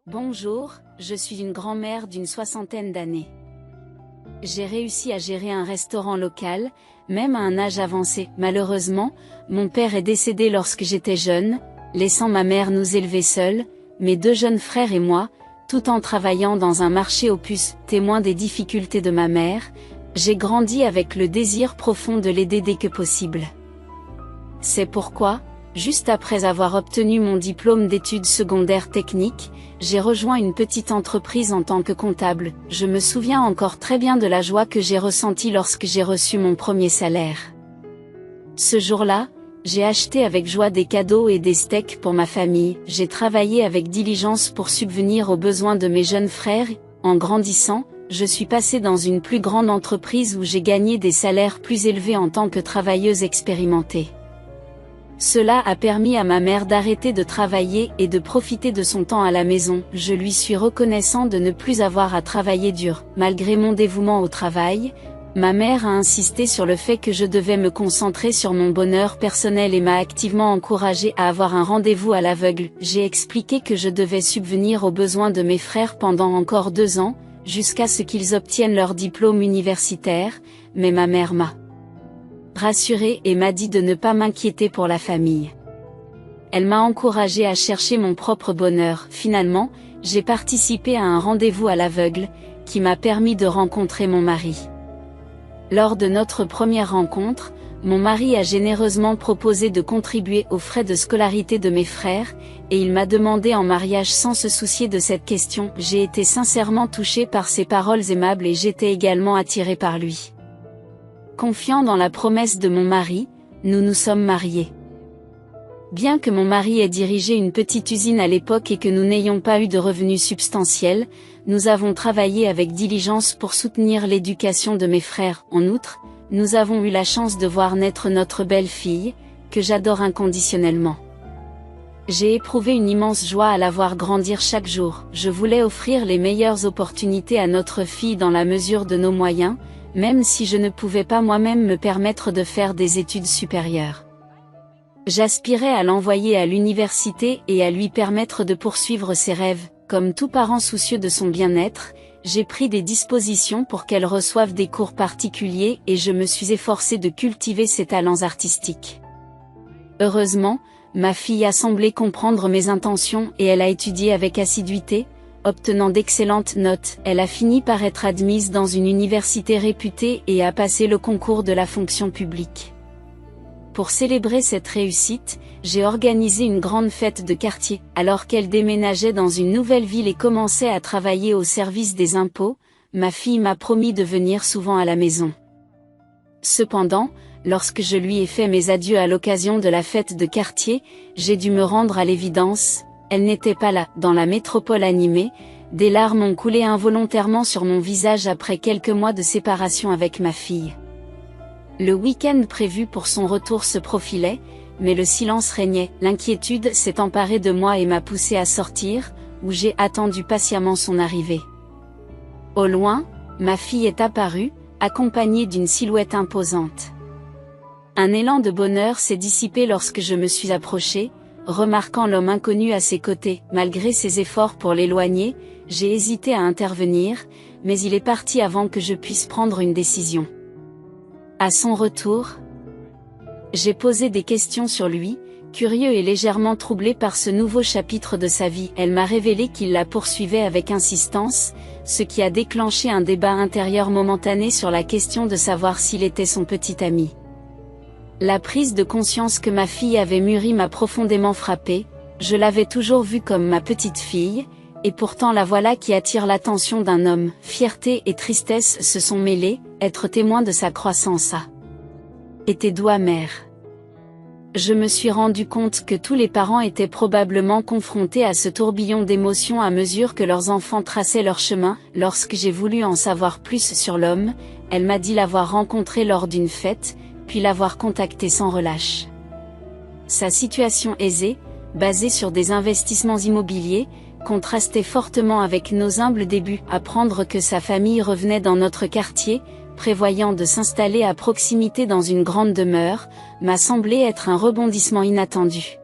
Bonjour, je suis une grand-mère d'une 60aine d'années. J'ai réussi à gérer un restaurant local, même à un âge avancé. Malheureusement, mon père est décédé lorsque j'étais jeune, laissant ma mère nous élever seuls, mes deux jeunes frères et moi, tout en travaillant dans un marché aux puces. Témoin des difficultés de ma mère, j'ai grandi avec le désir profond de l'aider dès que possible. C'est pourquoi, juste après avoir obtenu mon diplôme d'études secondaires techniques, j'ai rejoint une petite entreprise en tant que comptable. Je me souviens encore très bien de la joie que j'ai ressentie lorsque j'ai reçu mon premier salaire. Ce jour-là, j'ai acheté avec joie des cadeaux et des steaks pour ma famille. J'ai travaillé avec diligence pour subvenir aux besoins de mes jeunes frères. En grandissant, je suis passée dans une plus grande entreprise où j'ai gagné des salaires plus élevés en tant que travailleuse expérimentée. Cela a permis à ma mère d'arrêter de travailler et de profiter de son temps à la maison. Je lui suis reconnaissant de ne plus avoir à travailler dur. Malgré mon dévouement au travail, ma mère a insisté sur le fait que je devais me concentrer sur mon bonheur personnel et m'a activement encouragé à avoir un rendez-vous à l'aveugle. J'ai expliqué que je devais subvenir aux besoins de mes frères pendant encore 2 ans, jusqu'à ce qu'ils obtiennent leur diplôme universitaire, mais ma mère m'a rassurée et m'a dit de ne pas m'inquiéter pour la famille. Elle m'a encouragée à chercher mon propre bonheur. Finalement, j'ai participé à un rendez-vous à l'aveugle, qui m'a permis de rencontrer mon mari. Lors de notre première rencontre, mon mari a généreusement proposé de contribuer aux frais de scolarité de mes frères, et il m'a demandé en mariage sans se soucier de cette question. J'ai été sincèrement touchée par ses paroles aimables et j'étais également attirée par lui. Confiant dans la promesse de mon mari, nous nous sommes mariés. Bien que mon mari ait dirigé une petite usine à l'époque et que nous n'ayons pas eu de revenus substantiels, nous avons travaillé avec diligence pour soutenir l'éducation de mes frères. En outre, nous avons eu la chance de voir naître notre belle-fille, que j'adore inconditionnellement. J'ai éprouvé une immense joie à la voir grandir chaque jour. Je voulais offrir les meilleures opportunités à notre fille dans la mesure de nos moyens, même si je ne pouvais pas moi-même me permettre de faire des études supérieures. J'aspirais à l'envoyer à l'université et à lui permettre de poursuivre ses rêves. Comme tout parent soucieux de son bien-être, j'ai pris des dispositions pour qu'elle reçoive des cours particuliers et je me suis efforcée de cultiver ses talents artistiques. Heureusement, ma fille a semblé comprendre mes intentions et elle a étudié avec assiduité, obtenant d'excellentes notes. Elle a fini par être admise dans une université réputée et a passé le concours de la fonction publique. Pour célébrer cette réussite, j'ai organisé une grande fête de quartier. Alors qu'elle déménageait dans une nouvelle ville et commençait à travailler au service des impôts, ma fille m'a promis de venir souvent à la maison. Cependant, lorsque je lui ai fait mes adieux à l'occasion de la fête de quartier, j'ai dû me rendre à l'évidence. Elle n'était pas là. Dans la métropole animée, des larmes ont coulé involontairement sur mon visage après quelques mois de séparation avec ma fille. Le week-end prévu pour son retour se profilait, mais le silence régnait. L'inquiétude s'est emparée de moi et m'a poussé à sortir, où j'ai attendu patiemment son arrivée. Au loin, ma fille est apparue, accompagnée d'une silhouette imposante. Un élan de bonheur s'est dissipé lorsque je me suis approchée, remarquant l'homme inconnu à ses côtés. Malgré ses efforts pour l'éloigner, j'ai hésité à intervenir, mais il est parti avant que je puisse prendre une décision. À son retour, j'ai posé des questions sur lui, curieux et légèrement troublé par ce nouveau chapitre de sa vie. Elle m'a révélé qu'il la poursuivait avec insistance, ce qui a déclenché un débat intérieur momentané sur la question de savoir s'il était son petit ami. La prise de conscience que ma fille avait mûri m'a profondément frappée. Je l'avais toujours vue comme ma petite fille, et pourtant la voilà qui attire l'attention d'un homme. Fierté et tristesse se sont mêlées, être témoin de sa croissance a été doux amer. Je me suis rendu compte que tous les parents étaient probablement confrontés à ce tourbillon d'émotions à mesure que leurs enfants traçaient leur chemin. Lorsque j'ai voulu en savoir plus sur l'homme, elle m'a dit l'avoir rencontré lors d'une fête, puis l'avoir contacté sans relâche. Sa situation aisée, basée sur des investissements immobiliers, contrastait fortement avec nos humbles débuts. Apprendre que sa famille revenait dans notre quartier, prévoyant de s'installer à proximité dans une grande demeure, m'a semblé être un rebondissement inattendu.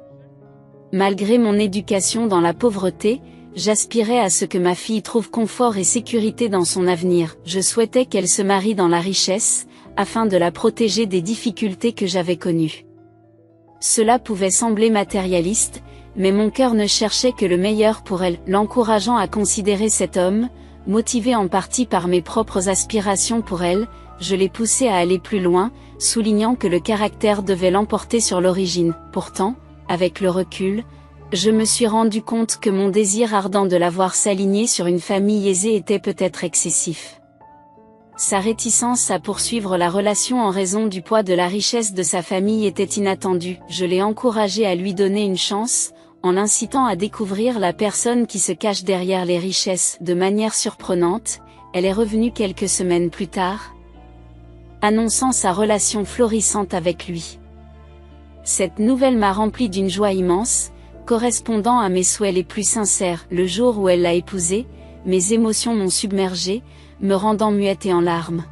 Malgré mon éducation dans la pauvreté, j'aspirais à ce que ma fille trouve confort et sécurité dans son avenir. Je souhaitais qu'elle se marie dans la richesse, afin de la protéger des difficultés que j'avais connues. Cela pouvait sembler matérialiste, mais mon cœur ne cherchait que le meilleur pour elle, l'encourageant à considérer cet homme, motivé en partie par mes propres aspirations pour elle, je l'ai poussé à aller plus loin, soulignant que le caractère devait l'emporter sur l'origine. Pourtant, avec le recul, je me suis rendu compte que mon désir ardent de la voir s'aligner sur une famille aisée était peut-être excessif. Sa réticence à poursuivre la relation en raison du poids de la richesse de sa famille était inattendue. Je l'ai encouragé à lui donner une chance, en l'incitant à découvrir la personne qui se cache derrière les richesses. De manière surprenante, elle est revenue quelques semaines plus tard, annonçant sa relation florissante avec lui. Cette nouvelle m'a rempli d'une joie immense, correspondant à mes souhaits les plus sincères. Le jour où elle l'a épousé, mes émotions m'ont submergée, me rendant muette et en larmes.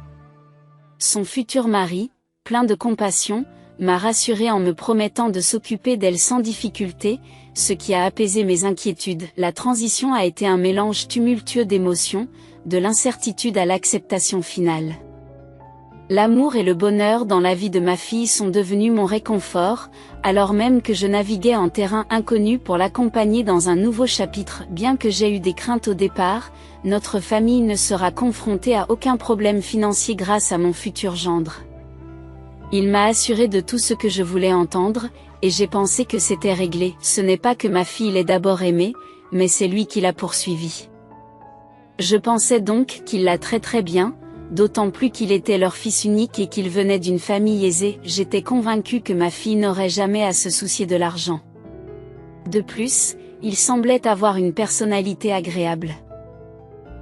Son futur mari, plein de compassion, m'a rassurée en me promettant de s'occuper d'elle sans difficulté, ce qui a apaisé mes inquiétudes. La transition a été un mélange tumultueux d'émotions, de l'incertitude à l'acceptation finale. L'amour et le bonheur dans la vie de ma fille sont devenus mon réconfort, alors même que je naviguais en terrain inconnu pour l'accompagner dans un nouveau chapitre. Bien que j'ai eu des craintes au départ, notre famille ne sera confrontée à aucun problème financier grâce à mon futur gendre. Il m'a assuré de tout ce que je voulais entendre, et j'ai pensé que c'était réglé. Ce n'est pas que ma fille l'ait d'abord aimé, mais c'est lui qui l'a poursuivi. Je pensais donc qu'il la traiterait bien, d'autant plus qu'il était leur fils unique et qu'il venait d'une famille aisée. J'étais convaincue que ma fille n'aurait jamais à se soucier de l'argent. De plus, il semblait avoir une personnalité agréable.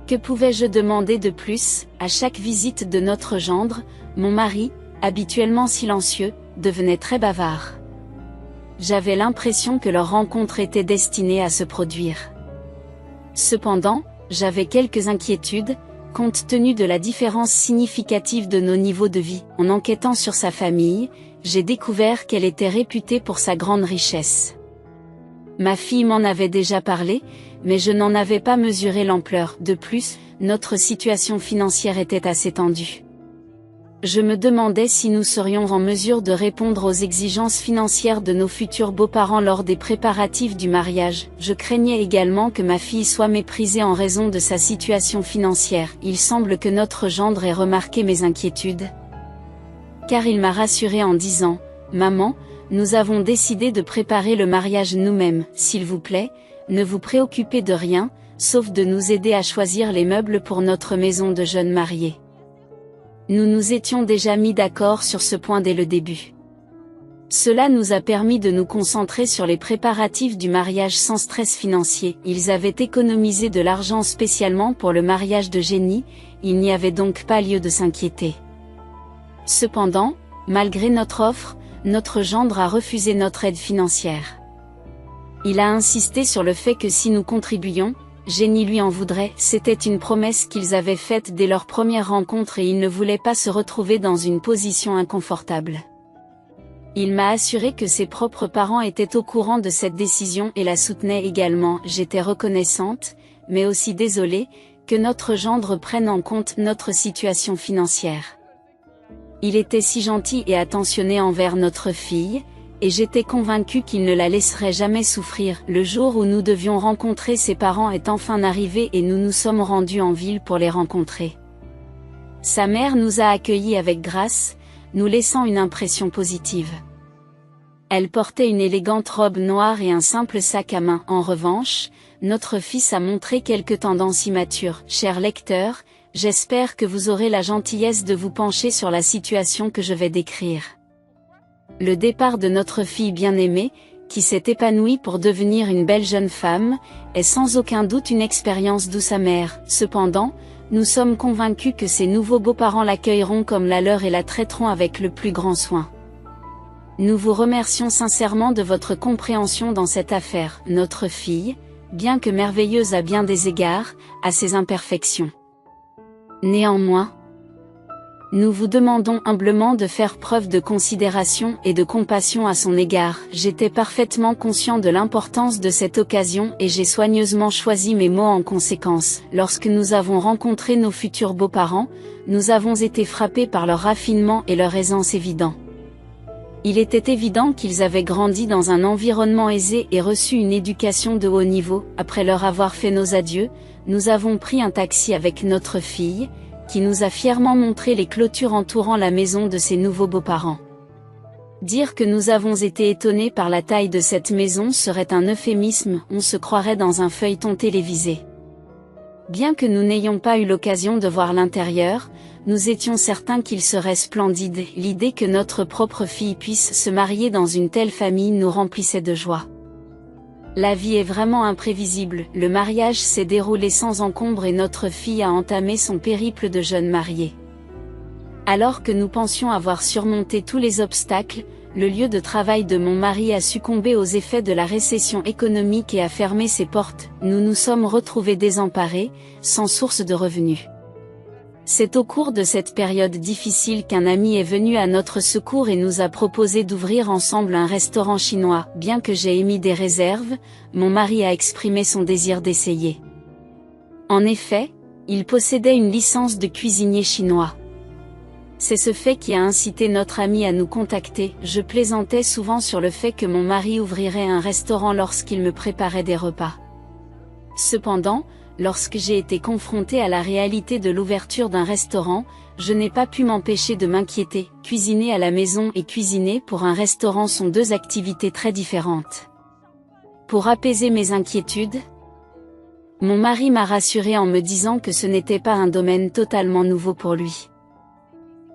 Que pouvais-je demander de plus? À chaque visite de notre gendre, mon mari, habituellement silencieux, devenait très bavard. J'avais l'impression que leur rencontre était destinée à se produire. Cependant, j'avais quelques inquiétudes, compte tenu de la différence significative de nos niveaux de vie. En enquêtant sur sa famille, j'ai découvert qu'elle était réputée pour sa grande richesse. Ma fille m'en avait déjà parlé, mais je n'en avais pas mesuré l'ampleur. De plus, notre situation financière était assez tendue. Je me demandais si nous serions en mesure de répondre aux exigences financières de nos futurs beaux-parents lors des préparatifs du mariage. Je craignais également que ma fille soit méprisée en raison de sa situation financière. Il semble que notre gendre ait remarqué mes inquiétudes, car il m'a rassurée en disant « Maman, nous avons décidé de préparer le mariage nous-mêmes. S'il vous plaît, ne vous préoccupez de rien, sauf de nous aider à choisir les meubles pour notre maison de jeunes mariés. » Nous nous étions déjà mis d'accord sur ce point dès le début. Cela nous a permis de nous concentrer sur les préparatifs du mariage sans stress financier. Ils avaient économisé de l'argent spécialement pour le mariage de Jenny, il n'y avait donc pas lieu de s'inquiéter. Cependant, malgré notre offre, notre gendre a refusé notre aide financière. Il a insisté sur le fait que si nous contribuions, Jenny lui en voudrait. C'était une promesse qu'ils avaient faite dès leur première rencontre et il ne voulait pas se retrouver dans une position inconfortable. Il m'a assuré que ses propres parents étaient au courant de cette décision et la soutenaient également. J'étais reconnaissante, mais aussi désolée, que notre gendre prenne en compte notre situation financière. Il était si gentil et attentionné envers notre fille, et j'étais convaincue qu'il ne la laisserait jamais souffrir. Le jour où nous devions rencontrer ses parents est enfin arrivé et nous nous sommes rendus en ville pour les rencontrer. Sa mère nous a accueillis avec grâce, nous laissant une impression positive. Elle portait une élégante robe noire et un simple sac à main. En revanche, notre fils a montré quelques tendances immatures. Cher lecteur, j'espère que vous aurez la gentillesse de vous pencher sur la situation que je vais décrire. Le départ de notre fille bien-aimée, qui s'est épanouie pour devenir une belle jeune femme, est sans aucun doute une expérience douce amère. Cependant, nous sommes convaincus que ses nouveaux beaux-parents l'accueilleront comme la leur et la traiteront avec le plus grand soin. Nous vous remercions sincèrement de votre compréhension dans cette affaire. Notre fille, bien que merveilleuse à bien des égards, a ses imperfections. Néanmoins, Nous vous demandons humblement de faire preuve de considération et de compassion à son égard. J'étais parfaitement conscient de l'importance de cette occasion et j'ai soigneusement choisi mes mots en conséquence. Lorsque nous avons rencontré nos futurs beaux-parents, nous avons été frappés par leur raffinement et leur aisance évident. Il était évident qu'ils avaient grandi dans un environnement aisé et reçu une éducation de haut niveau. Après leur avoir fait nos adieux, nous avons pris un taxi avec notre fille, qui nous a fièrement montré les clôtures entourant la maison de ses nouveaux beaux-parents. Dire que nous avons été étonnés par la taille de cette maison serait un euphémisme, on se croirait dans un feuilleton télévisé. Bien que nous n'ayons pas eu l'occasion de voir l'intérieur, nous étions certains qu'il serait splendide. L'idée que notre propre fille puisse se marier dans une telle famille nous remplissait de joie. La vie est vraiment imprévisible, le mariage s'est déroulé sans encombre et notre fille a entamé son périple de jeune mariée. Alors que nous pensions avoir surmonté tous les obstacles, le lieu de travail de mon mari a succombé aux effets de la récession économique et a fermé ses portes. Nous nous sommes retrouvés désemparés, sans source de revenus. C'est au cours de cette période difficile qu'un ami est venu à notre secours et nous a proposé d'ouvrir ensemble un restaurant chinois. Bien que j'ai émis des réserves, mon mari a exprimé son désir d'essayer. En effet, il possédait une licence de cuisinier chinois. C'est ce fait qui a incité notre ami à nous contacter. Je plaisantais souvent sur le fait que mon mari ouvrirait un restaurant lorsqu'il me préparait des repas. Cependant, lorsque j'ai été confronté à la réalité de l'ouverture d'un restaurant, je n'ai pas pu m'empêcher de m'inquiéter. Cuisiner à la maison et cuisiner pour un restaurant sont deux activités très différentes. Pour apaiser mes inquiétudes, mon mari m'a rassuré en me disant que ce n'était pas un domaine totalement nouveau pour lui.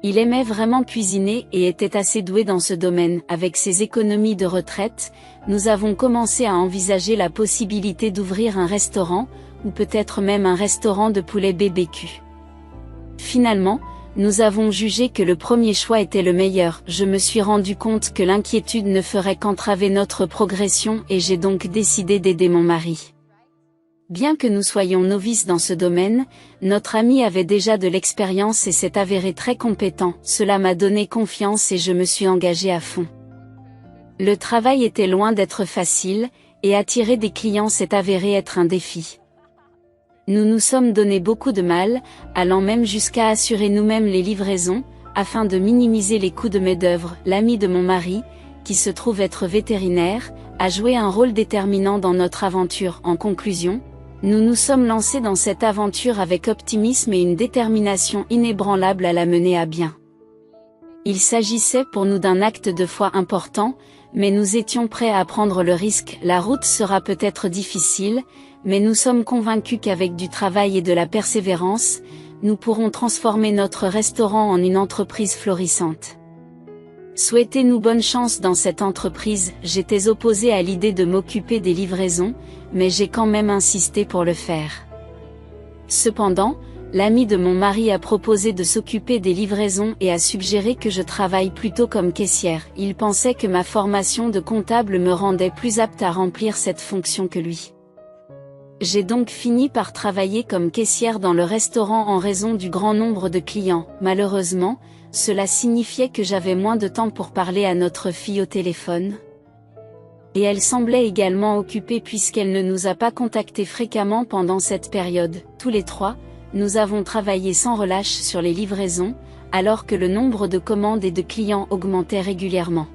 Il aimait vraiment cuisiner et était assez doué dans ce domaine. Avec ses économies de retraite, nous avons commencé à envisager la possibilité d'ouvrir un restaurant, ou peut-être même un restaurant de poulet BBQ. Finalement, nous avons jugé que le premier choix était le meilleur. Je me suis rendu compte que l'inquiétude ne ferait qu'entraver notre progression et j'ai donc décidé d'aider mon mari. Bien que nous soyons novices dans ce domaine, notre ami avait déjà de l'expérience et s'est avéré très compétent. Cela m'a donné confiance et je me suis engagé à fond. Le travail était loin d'être facile, et attirer des clients s'est avéré être un défi. Nous nous sommes donné beaucoup de mal, allant même jusqu'à assurer nous-mêmes les livraisons, afin de minimiser les coûts de main-d'œuvre. L'ami de mon mari, qui se trouve être vétérinaire, a joué un rôle déterminant dans notre aventure. En conclusion, nous nous sommes lancés dans cette aventure avec optimisme et une détermination inébranlable à la mener à bien. Il s'agissait pour nous d'un acte de foi important, mais nous étions prêts à prendre le risque. La route sera peut-être difficile, mais nous sommes convaincus qu'avec du travail et de la persévérance, nous pourrons transformer notre restaurant en une entreprise florissante. Souhaitez-nous bonne chance dans cette entreprise. J'étais opposé à l'idée de m'occuper des livraisons, mais j'ai quand même insisté pour le faire. Cependant, l'ami de mon mari a proposé de s'occuper des livraisons et a suggéré que je travaille plutôt comme caissière. Il pensait que ma formation de comptable me rendait plus apte à remplir cette fonction que lui. J'ai donc fini par travailler comme caissière dans le restaurant en raison du grand nombre de clients. Malheureusement, cela signifiait que j'avais moins de temps pour parler à notre fille au téléphone. Et elle semblait également occupée puisqu'elle ne nous a pas contactés fréquemment pendant cette période. Tous les trois, nous avons travaillé sans relâche sur les livraisons, alors que le nombre de commandes et de clients augmentait régulièrement.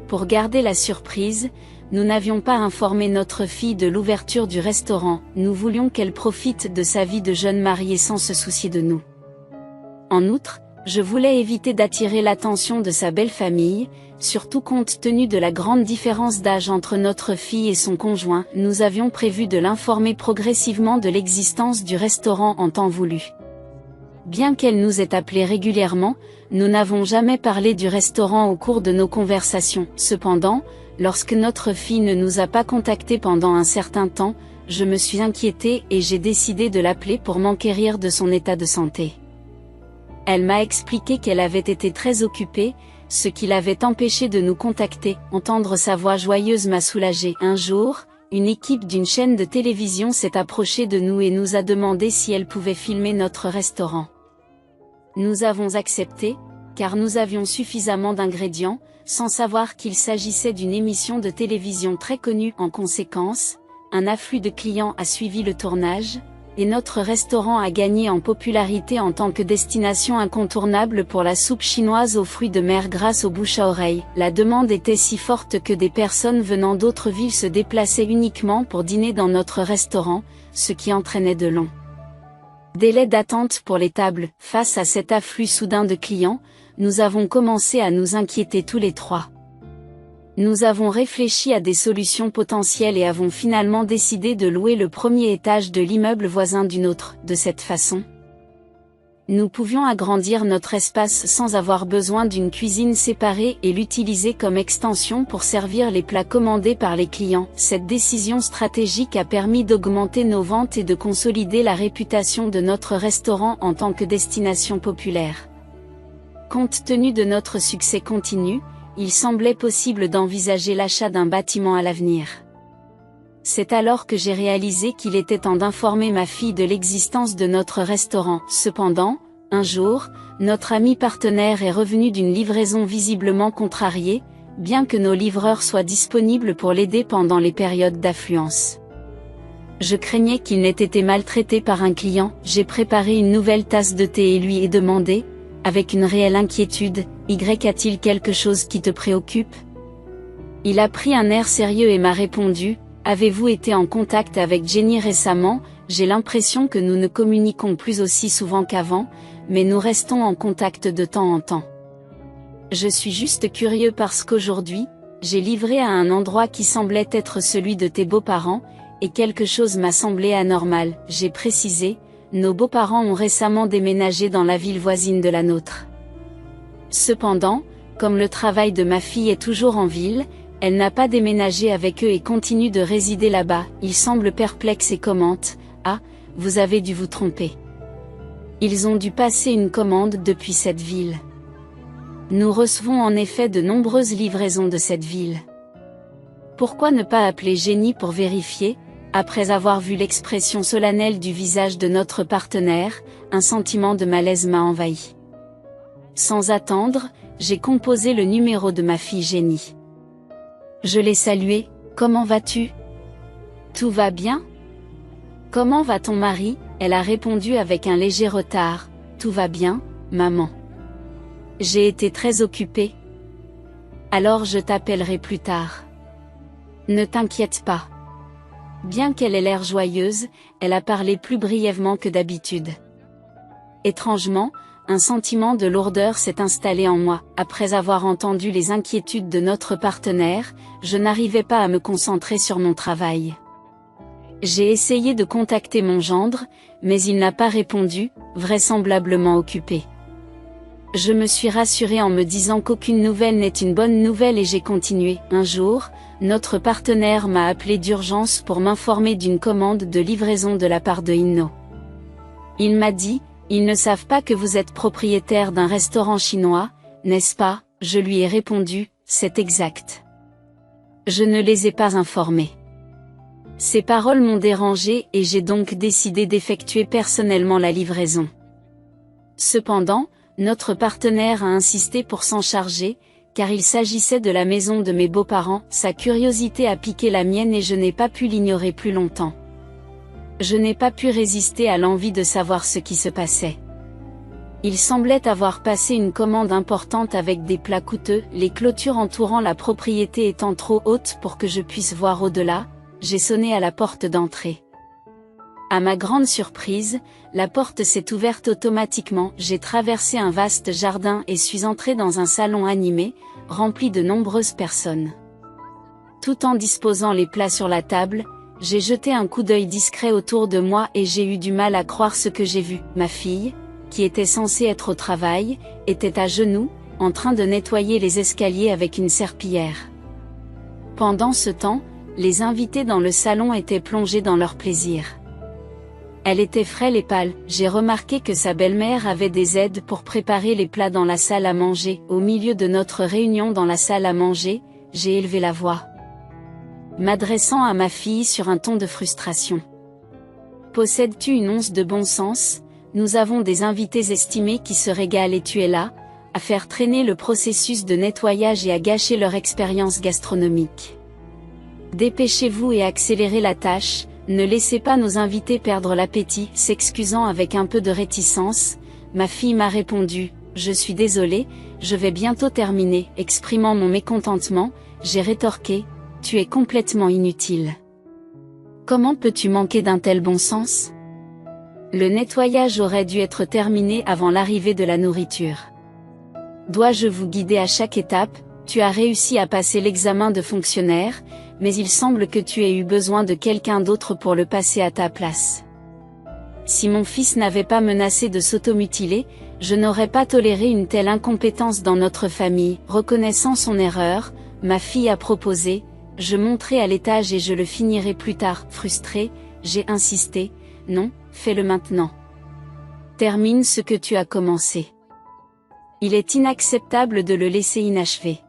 Pour garder la surprise, nous n'avions pas informé notre fille de l'ouverture du restaurant. Nous voulions qu'elle profite de sa vie de jeune mariée sans se soucier de nous. En outre, je voulais éviter d'attirer l'attention de sa belle famille, surtout compte tenu de la grande différence d'âge entre notre fille et son conjoint. Nous avions prévu de l'informer progressivement de l'existence du restaurant en temps voulu. Bien qu'elle nous ait appelés régulièrement, nous n'avons jamais parlé du restaurant au cours de nos conversations. Cependant, lorsque notre fille ne nous a pas contactés pendant un certain temps, je me suis inquiétée et j'ai décidé de l'appeler pour m'enquérir de son état de santé. Elle m'a expliqué qu'elle avait été très occupée, ce qui l'avait empêchée de nous contacter. Entendre sa voix joyeuse m'a soulagée. Un jour, une équipe d'une chaîne de télévision s'est approchée de nous et nous a demandé si elle pouvait filmer notre restaurant. Nous avons accepté, car nous avions suffisamment d'ingrédients, sans savoir qu'il s'agissait d'une émission de télévision très connue. En conséquence, un afflux de clients a suivi le tournage, et notre restaurant a gagné en popularité en tant que destination incontournable pour la soupe chinoise aux fruits de mer grâce au bouche à oreille. La demande était si forte que des personnes venant d'autres villes se déplaçaient uniquement pour dîner dans notre restaurant, ce qui entraînait de longs délais d'attente pour les tables. Face à cet afflux soudain de clients, nous avons commencé à nous inquiéter tous les trois. Nous avons réfléchi à des solutions potentielles et avons finalement décidé de louer le premier étage de l'immeuble voisin d'une autre. De cette façon, nous pouvions agrandir notre espace sans avoir besoin d'une cuisine séparée et l'utiliser comme extension pour servir les plats commandés par les clients. Cette décision stratégique a permis d'augmenter nos ventes et de consolider la réputation de notre restaurant en tant que destination populaire. Compte tenu de notre succès continu, il semblait possible d'envisager l'achat d'un bâtiment à l'avenir. C'est alors que j'ai réalisé qu'il était temps d'informer ma fille de l'existence de notre restaurant. Cependant, un jour, notre ami partenaire est revenu d'une livraison visiblement contrariée, bien que nos livreurs soient disponibles pour l'aider pendant les périodes d'affluence. Je craignais qu'il n'ait été maltraité par un client. J'ai préparé une nouvelle tasse de thé et lui ai demandé, avec une réelle inquiétude, « Y a-t-il quelque chose qui te préoccupe ?» Il a pris un air sérieux et m'a répondu, « Avez-vous été en contact avec Jenny récemment ? J'ai l'impression que nous ne communiquons plus aussi souvent qu'avant, mais nous restons en contact de temps en temps. Je suis juste curieux parce qu'aujourd'hui, j'ai livré à un endroit qui semblait être celui de tes beaux-parents, et quelque chose m'a semblé anormal. » J'ai précisé, « Nos beaux-parents ont récemment déménagé dans la ville voisine de la nôtre. Cependant, comme le travail de ma fille est toujours en ville, elle n'a pas déménagé avec eux et continue de résider là-bas. » Il semble perplexe et commente, « Ah, vous avez dû vous tromper. Ils ont dû passer une commande depuis cette ville. Nous recevons en effet de nombreuses livraisons de cette ville. Pourquoi ne pas appeler Jenny pour vérifier ?» Après avoir vu l'expression solennelle du visage de notre partenaire, un sentiment de malaise m'a envahi. Sans attendre, j'ai composé le numéro de ma fille Jenny. Je l'ai saluée, « Comment vas-tu ? Tout va bien ? Comment va ton mari ?» Elle a répondu avec un léger retard, « Tout va bien, maman. J'ai été très occupée. Alors je t'appellerai plus tard. Ne t'inquiète pas. » Bien qu'elle ait l'air joyeuse, elle a parlé plus brièvement que d'habitude. Étrangement, un sentiment de lourdeur s'est installé en moi. Après avoir entendu les inquiétudes de notre partenaire, je n'arrivais pas à me concentrer sur mon travail. J'ai essayé de contacter mon gendre, mais il n'a pas répondu, vraisemblablement occupé. Je me suis rassurée en me disant qu'aucune nouvelle n'est une bonne nouvelle et j'ai continué. Un jour, notre partenaire m'a appelé d'urgence pour m'informer d'une commande de livraison de la part de Inno. Il m'a dit, « Ils ne savent pas que vous êtes propriétaire d'un restaurant chinois, n'est-ce pas ?» Je lui ai répondu, « C'est exact. Je ne les ai pas informés. » Ces paroles m'ont dérangé et j'ai donc décidé d'effectuer personnellement la livraison. Cependant, notre partenaire a insisté pour s'en charger, car il s'agissait de la maison de mes beaux-parents. Sa curiosité a piqué la mienne et je n'ai pas pu l'ignorer plus longtemps. Je n'ai pas pu résister à l'envie de savoir ce qui se passait. Il semblait avoir passé une commande importante avec des plats coûteux, les clôtures entourant la propriété étant trop hautes pour que je puisse voir au-delà. J'ai sonné à la porte d'entrée. À ma grande surprise, la porte s'est ouverte automatiquement. J'ai traversé un vaste jardin et suis entré dans un salon animé, rempli de nombreuses personnes. Tout en disposant les plats sur la table, j'ai jeté un coup d'œil discret autour de moi et j'ai eu du mal à croire ce que j'ai vu. Ma fille, qui était censée être au travail, était à genoux, en train de nettoyer les escaliers avec une serpillière. Pendant ce temps, les invités dans le salon étaient plongés dans leur plaisir. Elle était frêle et pâle. J'ai remarqué que sa belle-mère avait des aides pour préparer les plats dans la salle à manger. Au milieu de notre réunion dans la salle à manger, j'ai élevé la voix, m'adressant à ma fille sur un ton de frustration. « Possèdes-tu une once de bon sens ? Nous avons des invités estimés qui se régalent et tu es là, à faire traîner le processus de nettoyage et à gâcher leur expérience gastronomique. Dépêchez-vous et accélérez la tâche, ne laissez pas nos invités perdre l'appétit. S'excusant avec un peu de réticence, ma fille m'a répondu, je suis désolée, je vais bientôt terminer. Exprimant mon mécontentement, j'ai rétorqué, tu es complètement inutile. Comment peux-tu manquer d'un tel bon sens? Le nettoyage aurait dû être terminé avant l'arrivée de la nourriture. Dois-je vous guider à chaque étape? Tu as réussi à passer l'examen de fonctionnaire, mais il semble que tu aies eu besoin de quelqu'un d'autre pour le passer à ta place. Si mon fils n'avait pas menacé de s'automutiler, je n'aurais pas toléré une telle incompétence dans notre famille. Reconnaissant son erreur, ma fille a proposé, je monterai à l'étage et je le finirai plus tard. Frustrée, j'ai insisté, non, fais-le maintenant. Termine ce que tu as commencé. Il est inacceptable de le laisser inachevé.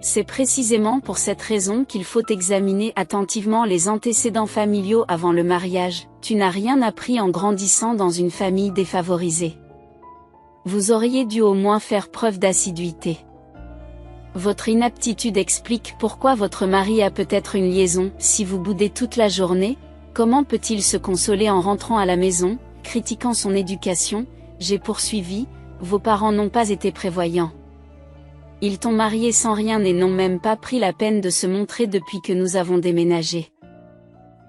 C'est précisément pour cette raison qu'il faut examiner attentivement les antécédents familiaux avant le mariage. Tu n'as rien appris en grandissant dans une famille défavorisée. Vous auriez dû au moins faire preuve d'assiduité. Votre inaptitude explique pourquoi votre mari a peut-être une liaison. Si vous boudez toute la journée, comment peut-il se consoler en rentrant à la maison? Critiquant son éducation, j'ai poursuivi, vos parents n'ont pas été prévoyants. Ils t'ont marié sans rien et n'ont même pas pris la peine de se montrer depuis que nous avons déménagé.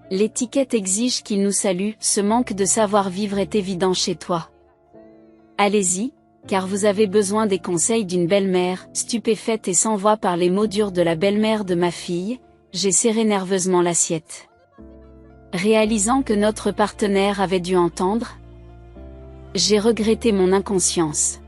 L'étiquette exige qu'ils nous saluent, ce manque de savoir-vivre est évident chez toi. Allez-y, car vous avez besoin des conseils d'une belle-mère. Stupéfaite et sans voix par les mots durs de la belle-mère de ma fille, j'ai serré nerveusement l'assiette. Réalisant que notre partenaire avait dû entendre, j'ai regretté mon inconscience.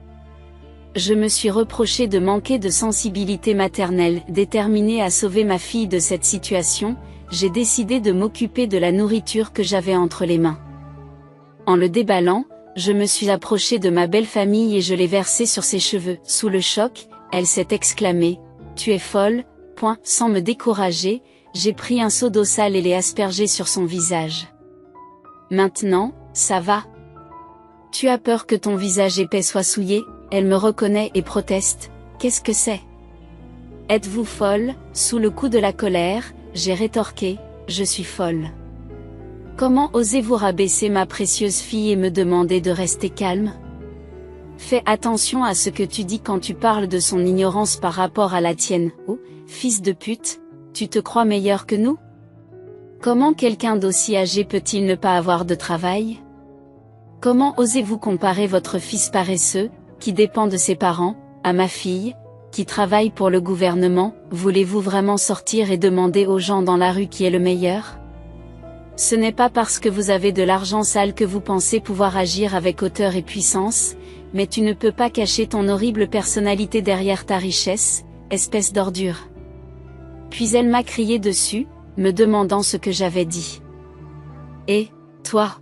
Je me suis reproché de manquer de sensibilité maternelle. Déterminée à sauver ma fille de cette situation, j'ai décidé de m'occuper de la nourriture que j'avais entre les mains. En le déballant, je me suis approchée de ma belle famille et je l'ai versé sur ses cheveux. Sous le choc, elle s'est exclamée, « Tu es folle !» Sans me décourager, j'ai pris un seau d'eau sale et l'ai aspergé sur son visage. « Maintenant, ça va ? Tu as peur que ton visage épais soit souillé ? Elle me reconnaît et proteste, « Qu'est-ce que c'est ? Êtes-vous folle ?» Sous le coup de la colère, j'ai rétorqué, « Je suis folle. Comment osez-vous rabaisser ma précieuse fille et me demander de rester calme ? Fais attention à ce que tu dis quand tu parles de son ignorance par rapport à la tienne. Oh, fils de pute, tu te crois meilleur que nous ? Comment quelqu'un d'aussi âgé peut-il ne pas avoir de travail ? Comment osez-vous comparer votre fils paresseux, qui dépend de ses parents, à ma fille, qui travaille pour le gouvernement? Voulez-vous vraiment sortir et demander aux gens dans la rue qui est le meilleur? Ce n'est pas parce que vous avez de l'argent sale que vous pensez pouvoir agir avec hauteur et puissance, mais tu ne peux pas cacher ton horrible personnalité derrière ta richesse, espèce d'ordure. Puis elle m'a crié dessus, me demandant ce que j'avais dit. Et, toi?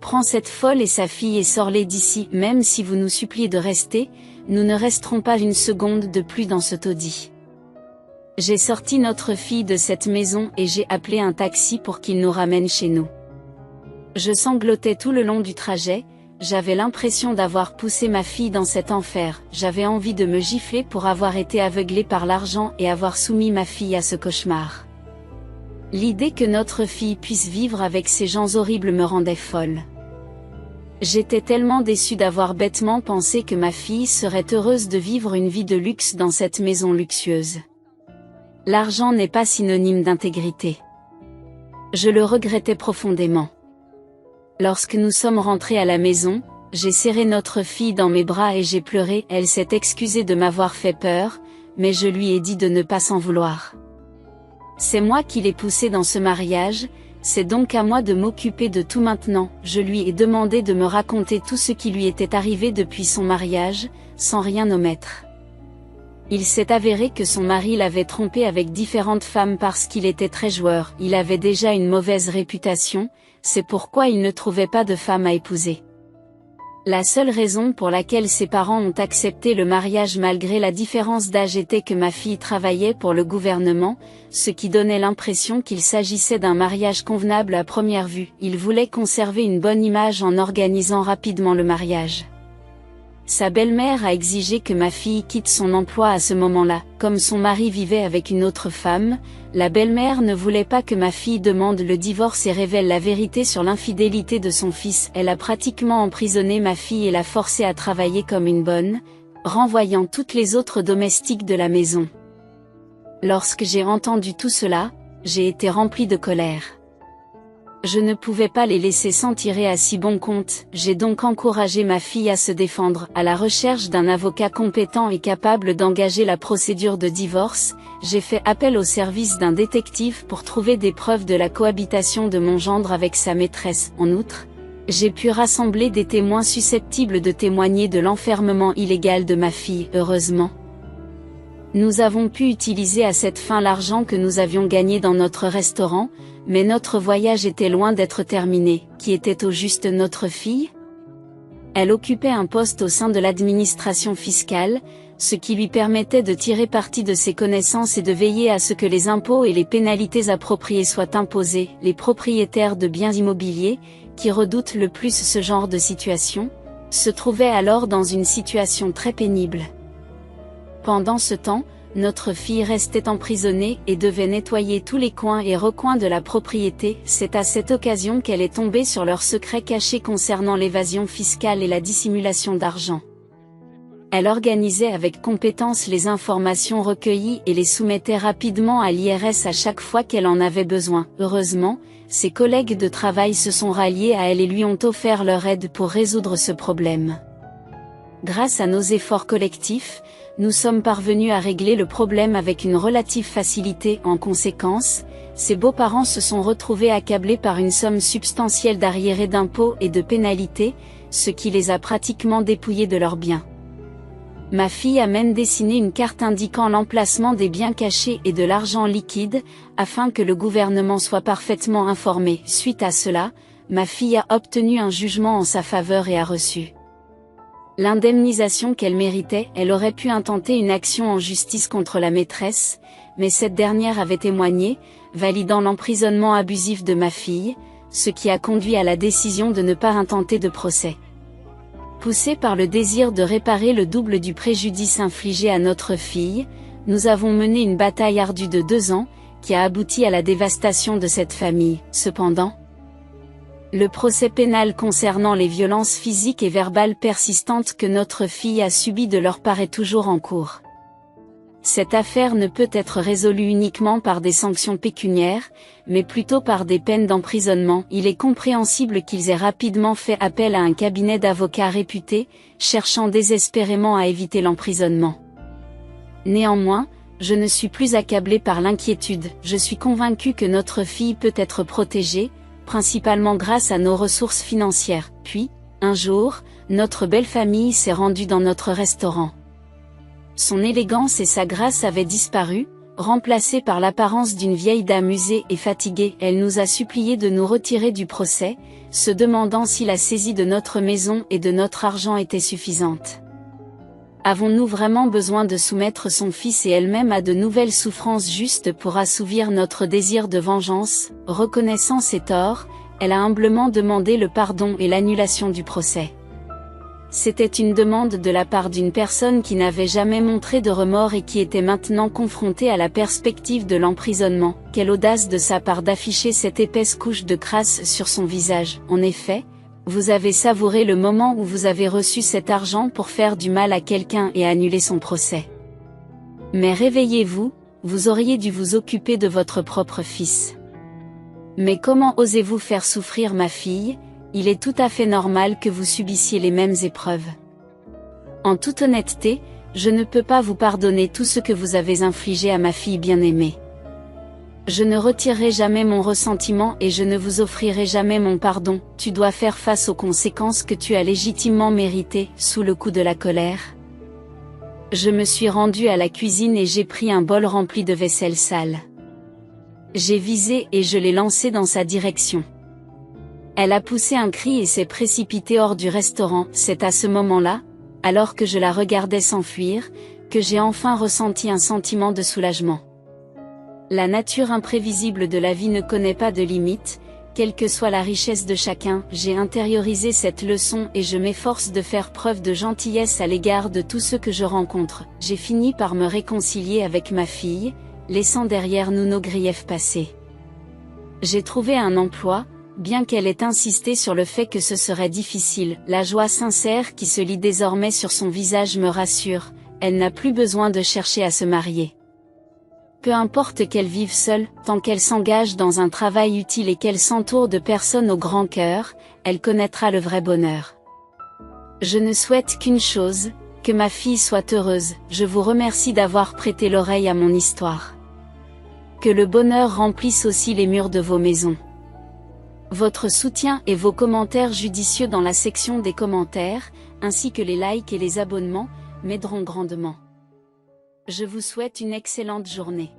Prends cette folle et sa fille et sors-les d'ici. Même si vous nous suppliez de rester, nous ne resterons pas une seconde de plus dans ce taudis. J'ai sorti notre fille de cette maison et j'ai appelé un taxi pour qu'il nous ramène chez nous. Je sanglotais tout le long du trajet, j'avais l'impression d'avoir poussé ma fille dans cet enfer, j'avais envie de me gifler pour avoir été aveuglée par l'argent et avoir soumis ma fille à ce cauchemar. L'idée que notre fille puisse vivre avec ces gens horribles me rendait folle. J'étais tellement déçue d'avoir bêtement pensé que ma fille serait heureuse de vivre une vie de luxe dans cette maison luxueuse. L'argent n'est pas synonyme d'intégrité. Je le regrettais profondément. Lorsque nous sommes rentrés à la maison, j'ai serré notre fille dans mes bras et j'ai pleuré. Elle s'est excusée de m'avoir fait peur, mais je lui ai dit de ne pas s'en vouloir. C'est moi qui l'ai poussée dans ce mariage, c'est donc à moi de m'occuper de tout maintenant. Je lui ai demandé de me raconter tout ce qui lui était arrivé depuis son mariage, sans rien omettre. Il s'est avéré que son mari l'avait trompé avec différentes femmes parce qu'il était très joueur. Il avait déjà une mauvaise réputation, c'est pourquoi il ne trouvait pas de femme à épouser. La seule raison pour laquelle ses parents ont accepté le mariage malgré la différence d'âge était que ma fille travaillait pour le gouvernement, ce qui donnait l'impression qu'il s'agissait d'un mariage convenable à première vue. Ils voulaient conserver une bonne image en organisant rapidement le mariage. Sa belle-mère a exigé que ma fille quitte son emploi à ce moment-là. Comme son mari vivait avec une autre femme, la belle-mère ne voulait pas que ma fille demande le divorce et révèle la vérité sur l'infidélité de son fils. Elle a pratiquement emprisonné ma fille et l'a forcée à travailler comme une bonne, renvoyant toutes les autres domestiques de la maison. Lorsque j'ai entendu tout cela, j'ai été remplie de colère. Je ne pouvais pas les laisser s'en tirer à si bon compte, j'ai donc encouragé ma fille à se défendre. À la recherche d'un avocat compétent et capable d'engager la procédure de divorce, j'ai fait appel au service d'un détective pour trouver des preuves de la cohabitation de mon gendre avec sa maîtresse. En outre, j'ai pu rassembler des témoins susceptibles de témoigner de l'enfermement illégal de ma fille. Heureusement, nous avons pu utiliser à cette fin l'argent que nous avions gagné dans notre restaurant, mais notre voyage était loin d'être terminé. Qui était au juste notre fille? Elle occupait un poste au sein de l'administration fiscale, ce qui lui permettait de tirer parti de ses connaissances et de veiller à ce que les impôts et les pénalités appropriées soient imposés. Les propriétaires de biens immobiliers, qui redoutent le plus ce genre de situation, se trouvaient alors dans une situation très pénible. Pendant ce temps, notre fille restait emprisonnée et devait nettoyer tous les coins et recoins de la propriété. C'est à cette occasion qu'elle est tombée sur leurs secrets cachés concernant l'évasion fiscale et la dissimulation d'argent. Elle organisait avec compétence les informations recueillies et les soumettait rapidement à l'IRS à chaque fois qu'elle en avait besoin. Heureusement, ses collègues de travail se sont ralliés à elle et lui ont offert leur aide pour résoudre ce problème. Grâce à nos efforts collectifs, nous sommes parvenus à régler le problème avec une relative facilité. En conséquence, ses beaux-parents se sont retrouvés accablés par une somme substantielle d'arriérés d'impôts et de pénalités, ce qui les a pratiquement dépouillés de leurs biens. Ma fille a même dessiné une carte indiquant l'emplacement des biens cachés et de l'argent liquide, afin que le gouvernement soit parfaitement informé. Suite à cela, ma fille a obtenu un jugement en sa faveur et a reçu l'indemnisation qu'elle méritait. Elle aurait pu intenter une action en justice contre la maîtresse, mais cette dernière avait témoigné, validant l'emprisonnement abusif de ma fille, ce qui a conduit à la décision de ne pas intenter de procès. Poussés par le désir de réparer le double du préjudice infligé à notre fille, nous avons mené une bataille ardue de 2 ans, qui a abouti à la dévastation de cette famille. Cependant, le procès pénal concernant les violences physiques et verbales persistantes que notre fille a subies de leur part est toujours en cours. Cette affaire ne peut être résolue uniquement par des sanctions pécuniaires, mais plutôt par des peines d'emprisonnement. Il est compréhensible qu'ils aient rapidement fait appel à un cabinet d'avocats réputé, cherchant désespérément à éviter l'emprisonnement. Néanmoins, je ne suis plus accablé par l'inquiétude. Je suis convaincu que notre fille peut être protégée, principalement grâce à nos ressources financières. Puis, un jour, notre belle famille s'est rendue dans notre restaurant. Son élégance et sa grâce avaient disparu, remplacées par l'apparence d'une vieille dame usée et fatiguée. Elle nous a supplié de nous retirer du procès, se demandant si la saisie de notre maison et de notre argent était suffisante. Avons-nous vraiment besoin de soumettre son fils et elle-même à de nouvelles souffrances juste pour assouvir notre désir de vengeance? Reconnaissant ses torts, elle a humblement demandé le pardon et l'annulation du procès. C'était une demande de la part d'une personne qui n'avait jamais montré de remords et qui était maintenant confrontée à la perspective de l'emprisonnement. Quelle audace de sa part d'afficher cette épaisse couche de crasse sur son visage. En effet, vous avez savouré le moment où vous avez reçu cet argent pour faire du mal à quelqu'un et annuler son procès. Mais réveillez-vous, vous auriez dû vous occuper de votre propre fils. Mais comment osez-vous faire souffrir ma fille? Il est tout à fait normal que vous subissiez les mêmes épreuves. En toute honnêteté, je ne peux pas vous pardonner tout ce que vous avez infligé à ma fille bien-aimée. Je ne retirerai jamais mon ressentiment et je ne vous offrirai jamais mon pardon. Tu dois faire face aux conséquences que tu as légitimement méritées. Sous le coup de la colère, je me suis rendu à la cuisine et j'ai pris un bol rempli de vaisselle sale. J'ai visé et je l'ai lancé dans sa direction. Elle a poussé un cri et s'est précipitée hors du restaurant. C'est à ce moment-là, alors que je la regardais s'enfuir, que j'ai enfin ressenti un sentiment de soulagement. La nature imprévisible de la vie ne connaît pas de limites, quelle que soit la richesse de chacun. J'ai intériorisé cette leçon et je m'efforce de faire preuve de gentillesse à l'égard de tous ceux que je rencontre. J'ai fini par me réconcilier avec ma fille, laissant derrière nous nos griefs passés. J'ai trouvé un emploi, bien qu'elle ait insisté sur le fait que ce serait difficile. La joie sincère qui se lit désormais sur son visage me rassure, elle n'a plus besoin de chercher à se marier. Peu importe qu'elle vive seule, tant qu'elle s'engage dans un travail utile et qu'elle s'entoure de personnes au grand cœur, elle connaîtra le vrai bonheur. Je ne souhaite qu'une chose, que ma fille soit heureuse. Je vous remercie d'avoir prêté l'oreille à mon histoire. Que le bonheur remplisse aussi les murs de vos maisons. Votre soutien et vos commentaires judicieux dans la section des commentaires, ainsi que les likes et les abonnements, m'aideront grandement. Je vous souhaite une excellente journée.